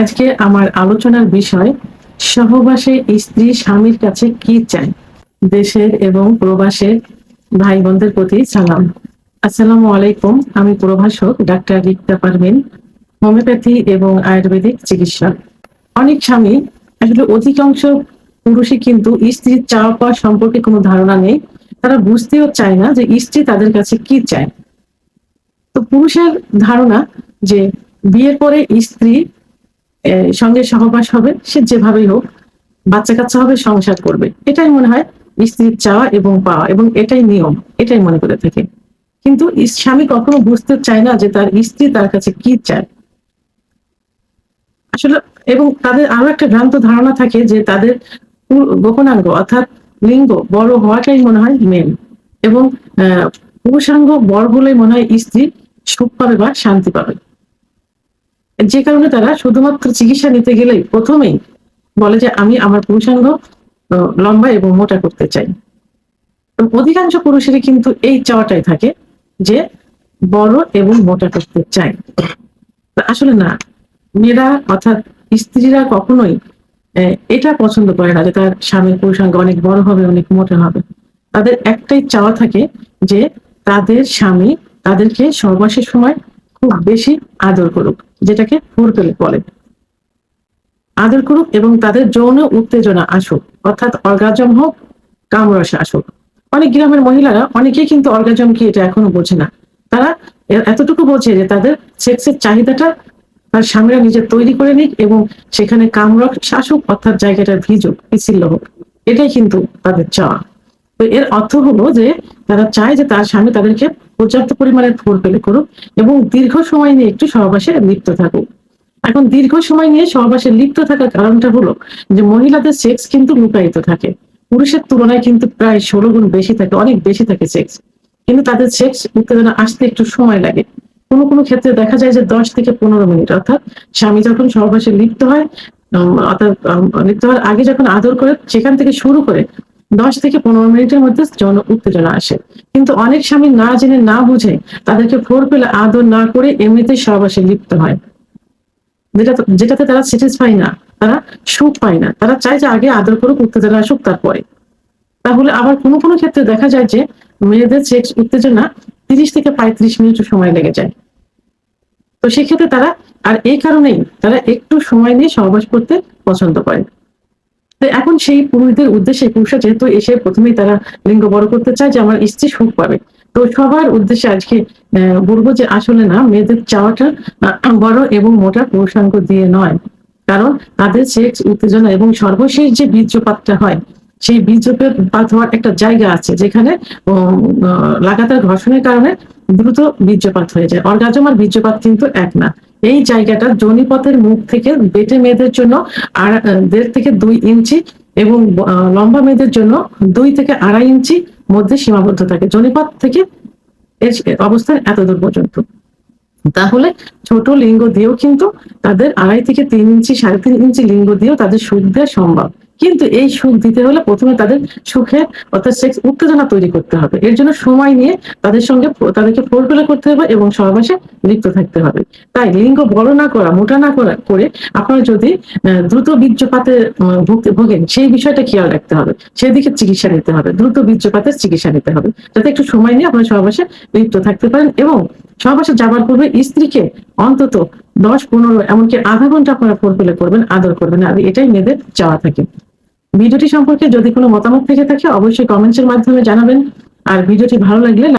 আজকে আমার আলোচনার বিষয় সহবাসে স্ত্রী স্বামীর কাছে কি চায়। দেশের এবং প্রবাসের ভাই বোনদের প্রতি সালাম। আসসালামু আলাইকুম। আমি প্রভাষক ডাক্তার রিক্তা পারভিন, হোমিওপ্যাথি এবং আয়ুর্বেদিক চিকিৎসক। অনেক স্বামী, আসলে অধিকাংশ পুরুষই কিন্তু স্ত্রীর চাওয়া পাওয়া সম্পর্কে কোনো ধারণা নেই। তারা বুঝতেও চায় না যে স্ত্রী তাদের কাছে কি চায়। তো পুরুষের ধারণা যে বিয়ের পরে স্ত্রী সঙ্গে সহবাস হবে, সে যেভাবেই হোক, বাচ্চা কাচ্চা হবে, সংসার করবে, এটাই মনে হয় স্ত্রীর চাওয়া এবং পাওয়া, এবং এটাই নিয়ম, এটাই মনে করে থাকে। কিন্তু স্বামী কখনো বুঝতে চায় না যে তার স্ত্রী তার কাছে কি চায় আসলে। এবং তাদের আরো একটা ভ্রান্ত ধারণা থাকে যে তাদের গোপনাঙ্গ অর্থাৎ লিঙ্গ বড় হওয়াটাই মনে হয় মেন, এবং পুরুষাঙ্গ বড় হলে মনে হয় স্ত্রী সুখ পাবে বা শান্তি পাবে। যে কারণে তারা শুধুমাত্র চিকিৎসা নিতে গেলেই প্রথমেই বলে যে আমি আমার পুরুষাঙ্গ লম্বা এবং মোটা করতে চাই। অধিকাংশ পুরুষেরই কিন্তু এই চাওয়াটাই থাকে যে বড় এবং মোটা করতে চাই। আসলে না, মেয়েরা অর্থাৎ স্ত্রীরা কখনোই এটা পছন্দ করে না যে তার স্বামীর পুরুষাঙ্গ অনেক বড় হবে, অনেক মোটা হবে। তাদের একটাই চাওয়া থাকে যে তাদের স্বামী তাদেরকে সহবাসের সময় খুব বেশি আদর করুক, যেটাকে ফোরপ্লে বলে। আদর করুক এবং তাদের যৌন উত্তেজনা আসুক, অর্থাৎ অর্গাজম হোক, কামরসে আসুক। অনেক গ্রামের মহিলারা অনেকেই কিন্তু অর্গাজম কি এটা এখনো বোঝে না। তারা এতটুকু বোঝে যে তাদের সেক্সের চাহিদাটা তার স্বামীরা নিজে তৈরি করে নিক এবং সেখানে কামরস আসুক, অর্থাৎ জায়গাটা ভিজুক, পিছিল্য হোক, এটাই কিন্তু তাদের চাওয়া। তো এর অর্থ হলো যে তারা চায় যে তার স্বামী তাদেরকে পর্যাপ্ত পরিমাণে ফোরপ্লে করুক এবং দীর্ঘ সময় নিয়ে একটু সহবাসে লিপ্ত থাকুক। এখন দীর্ঘ সময় নিয়ে সহবাসে লিপ্ত থাকার কারণটা হলো যে মহিলাদের সেক্স কিন্তু লুকায়িত থাকে, পুরুষের তুলনায় কিন্তু প্রায় 16 গুণ বেশি থাকে, অনেক বেশি থাকে সেক্স। কিন্তু তাদের সেক্স উত্তেজনা আসতে একটু সময় লাগে। কোনো কোনো ক্ষেত্রে দেখা যায় যে 10 থেকে 15 মিনিট, অর্থাৎ স্বামী যখন সহবাসে লিপ্ত হয়, অর্থাৎ লিপ্ত হওয়ার আগে যখন আদর করে, সেখান থেকে শুরু করে 10 থেকে 15 মিনিটের মধ্যে যৌন উত্তেজনা আসে। কিন্তু অনেক স্বামী না জেনে না বুঝে তাদেরকে ফোরপ্লে আদর না করে এমনিতেই সহবাসে লিপ্ত হয়, যেটাতে তারা স্যাটিসফাই না, তারা সুখ পায় না। তারা চায় যে আগে আদর করুক, উত্তেজনা আসুক, তারপরে। তাহলে আবার কোনো কোনো ক্ষেত্রে দেখা যায় যে মেয়েদের সেক্স উত্তেজনা 30 থেকে 35 মিনিট সময় লেগে যায়। তো সেক্ষেত্রে তারা, আর এই কারণেই তারা একটু সময় নিয়ে সহবাস করতে পছন্দ করে। তো এখন সেই পুরুষদের উদ্দেশ্যে, পুরুষরা যেহেতু এসে প্রথমেই তারা লিঙ্গ বড় করতে চায় যে আমার স্ত্রী সুখ পাবে, তো সবার উদ্দেশ্যে আজকে বলবো যে আসলে না, মেয়েদের চাওয়াটা বড় এবং মোটা পুরুষাঙ্গ দিয়ে নয়। কারণ তাদের সেক্স উত্তেজনা এবং সর্বশেষ যে বীর্যপাতটা হয়, সেই বীর্যপাত হওয়ার একটা জায়গা আছে যেখানে লাগাতার ঘর্ষণের কারণে দ্রুত বীর্যপাত হয়ে যায়। অর্গাজম আর বীর্যপাত কিন্তু এক না। এই জায়গাটা যোনিপথের মুখ থেকে বেটে মেয়েদের জন্য 1.5 থেকে 2 ইঞ্চি এবং লম্বা মেয়েদের জন্য 2 থেকে 2.5 ইঞ্চি মধ্যে সীমাবদ্ধ থাকে। যোনিপথ থেকে এর অবস্থান এতদূর পর্যন্ত। তাহলে ছোট লিঙ্গ দিয়েও কিন্তু তাদের 2.5 থেকে 3 ইঞ্চি, 3.5 ইঞ্চি লিঙ্গ দিয়েও তাদের সুখ দেওয়া সম্ভব। কিন্তু এই সুখ দিতে হলে প্রথমে তাদের সুখের অর্থাৎ সেক্স উত্তেজনা তৈরি করতে হবে। এর জন্য সময় নিয়ে তাদের সঙ্গে তাদেরকে ফোরপ্লে করতে হবে এবং সহবাসে লিপ্ত থাকতে হবে। তাই লিঙ্গ বড় না করা, মোটা না করে আপনারা যদি দ্রুত বীর্যপাতে ভোগেন, সেই বিষয়টা খেয়াল রাখতে হবে, সেদিকে চিকিৎসা নিতে হবে, দ্রুত বীর্যপাতের চিকিৎসা নিতে হবে, যাতে একটু সময় নিয়ে আপনারা সহবাসে লিপ্ত থাকতে পারেন। এবং সহবাসে যাবার পূর্বে স্ত্রীকে অন্তত 10-15 এমনকি আধা ঘন্টা আপনারা ফোরপ্লে করবেন, আদর করবেন। আর এটাই মেয়েদের চাওয়া থাকে। ভিডিওটি সম্পর্কে যদি কোনো মতামত থেকে থাকে অবশ্যই কমেন্টসের মাধ্যমে জানাবেন। আর ভিডিওটি ভালো লাগলে